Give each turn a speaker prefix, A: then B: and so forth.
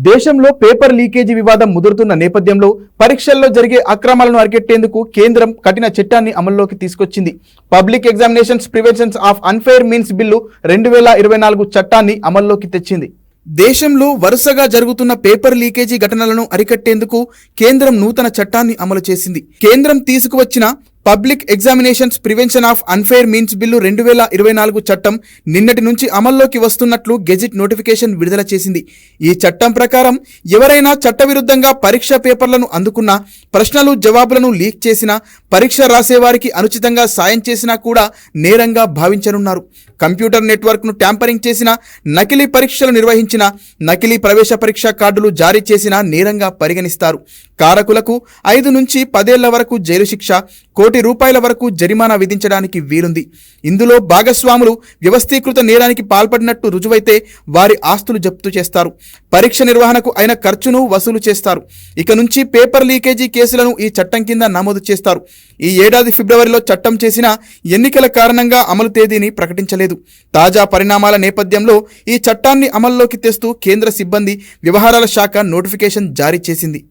A: దేశంలో paper leakage వివాదం ముదురుతున్న నేపథ్యంలో పరీక్షల్లో జరిగే అక్రమాలను అరికెట్టేందుకు కేంద్రం కఠిన చట్టాన్ని అమల్లోకి తీసుకొచ్చింది. Public examinations prevention of unfair means bill 2024 చట్టాన్ని అమల్లోకి తెచ్చింది. దేశంలో వరుసగా జరుగుతున్న పేపర్ లీకేజీ ఘటనలను అరికట్టేందుకు కేంద్రం నూతన చట్టాన్ని అమలు చేసింది. కేంద్రం తీసుకువచ్చిన public examinations prevention of unfair means bill 2024 చట్టం నిన్నటి నుంచి అమల్లోకి వస్తున్నట్లు గెజిట్ నోటిఫికేషన్ విడుదల చేసింది. ఈ చట్టం ప్రకారం ఎవరైనా చట్టవిరుద్ధంగా పరీక్ష పేపర్లను అందుకున్నా, ప్రశ్నలు జవాబులను లీక్ చేసినా, పరీక్ష రాసేవారికి అనుచితంగా సాయం చేసినా కూడా నేరంగా భావించనున్నారు. కంప్యూటర్ నెట్వర్క్ను ట్యాంపరింగ్ చేసిన, నకిలీ పరీక్షలు నిర్వహించిన, నకిలీ ప్రవేశ పరీక్ష కార్డులు జారీ చేసిన నేరంగా పరిగణిస్తారు. కారకులకు 5 నుంచి 10 ఏళ్ల వరకు జైలు శిక్ష, ₹1 కోటి వరకు జరిమానా విధించడానికి వీలుంది. ఇందులో భాగస్వాములు వ్యవస్థీకృత నేరానికి పాల్పడినట్టు రుజువైతే వారి ఆస్తులు జప్తు చేస్తారు. పరీక్ష నిర్వహణకు అయిన ఖర్చును వసూలు చేస్తారు. ఇక నుంచి పేపర్ లీకేజీ కేసులను ఈ చట్టం కింద నమోదు చేస్తారు. ఈ ఏడాది ఫిబ్రవరిలో చట్టం చేసిన ఎన్నికల కారణంగా అమలు తేదీని ప్రకటించలేదు. తాజా పరిణామాల నేపథ్యంలో ఈ చట్టాన్ని అమల్లోకి తెస్తూ కేంద్ర సిబ్బంది వ్యవహారాల శాఖ నోటిఫికేషన్ జారీ చేసింది.